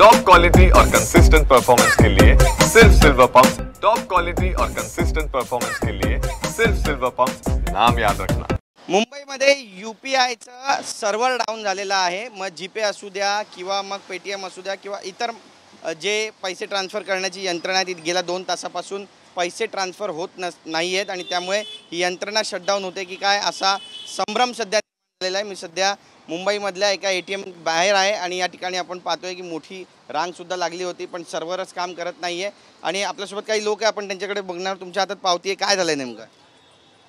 Top quality और consistent performance के लिए सिर्फ सिल्वर पंप। टॉप क्वालिटी और कंसिस्टेंट परफॉर्मेंस के लिए सिर्फ सिल्वर पंप, नाम याद रखना। मुंबईमध्ये UPIचं सर्व्हर डाऊन झालेलं आहे। मग जीपे असू द्या किंवा मग पेटीएम असू द्या किंवा इतर जे पैसे ट्रान्सफर करण्याची यंत्रणा आहे ती गेल्या 2 तासापासून पैसे ट्रान्सफर होत नाही आहेत आणि त्यामुळे ही यंत्रणा शटडाऊन होते की काय असा संभ्रम सध्या झालेला आहे। मी सध्या मुंबईमधल्या एका ATM बाहेर आहे आणि या ठिकाणी आपण पाहतोय की मोठी रांग सुद्धा लागली होती पण सर्व्हरच काम करत नाहीये आणि आपल्यासोबत काही लोक आहे, आपण त्यांच्याकडे बघणार। तुमच्या हातात पावती आहे, काय झालंय नेमकं?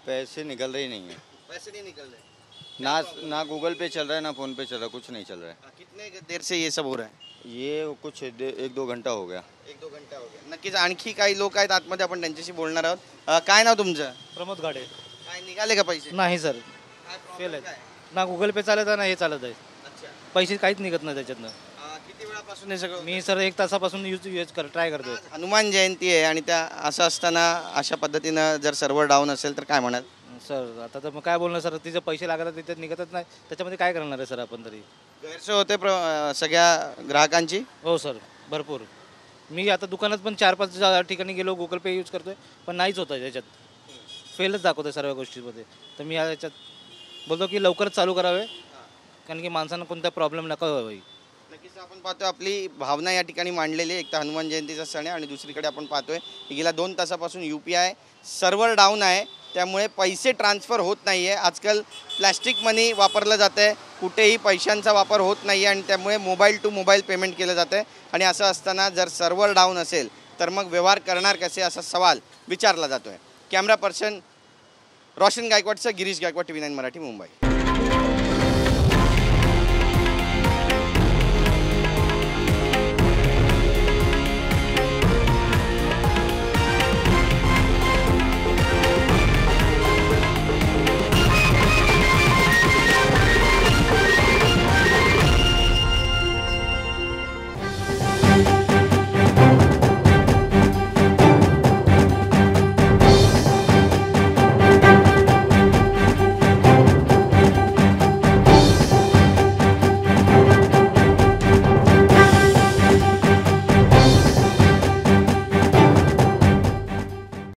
पैसे निकल रहे नहीं है। पैसे नहीं निकल रहे। ना गूगल पे चल रहा है, ना फोन पे चल रहा है, कुछ नहीं चल रहा है। कितने देर से ये सब हो रहा है? ये कुछ 1-2 घंटा हो गया। 1-2 घंटा हो गया। नक्कीच आणखी काही लोक आहेत आतमध्ये, आपण त्यांच्याशी बोलणार आहोत। काय नाव तुमचं? प्रमोद गाडे। काय निघाले का पैसे? नाही सर, काय फेल problem आहे काय? ना गूगल पे चालत आहे ना हे चालत आहे, अच्छा। पैसे काहीच निघत नाही त्याच्यातनं। किती वेळापासून हे सगळं? मी सर 1 तासापासून ट्राय करतोय। हनुमान जयंती आहे आणि त्या असं असताना अशा पद्धतीनं जर सर्व्हर डाऊन असेल तर काय म्हणाल? सर आता तर मग काय बोलणार सर, तिचे पैसे लागतात तिथे निघतच नाही, त्याच्यामध्ये काय करणार आहे सर आपण तरी? गैरसोय होते सगळ्या ग्राहकांची? हो सर, भरपूर। मी आता दुकानात पण 4-5 ठिकाणी गेलो, गूगल पे यूज करतोय पण नाहीच होत आहे त्याच्यात, फेलच दाखवतोय सर्व गोष्टींमध्ये। तर मी याच्यात बोलतो की लवकरच चालू करावे, कारण की माणसांना कोणता प्रॉब्लेम नका व्हावी। नक्कीच आपण पाहतोय आपली भावना या ठिकाणी मांडलेली आहे। एक तर हनुमान जयंतीचा सण आहे आणि दुसरीकडे आपण पाहतोय की गेल्या 2 तासापासून UPI सर्व्हर डाऊन आहे, त्यामुळे पैसे ट्रान्सफर होत नाही आहे। आजकाल प्लॅस्टिक मनी वापरलं जातं आहे, कुठेही पैशांचा वापर होत नाही आहे आणि त्यामुळे मोबाईल टू मोबाईल पेमेंट केलं जातं आहे आणि असं असताना जर सर्व्हर डाऊन असेल तर मग व्यवहार करणार कसे असा सवाल विचारला जातो आहे। कॅमेरा पर्सन रोशन गायकवाडचं गिरीश गायकवाड, TV9 मराठी, मुंबई।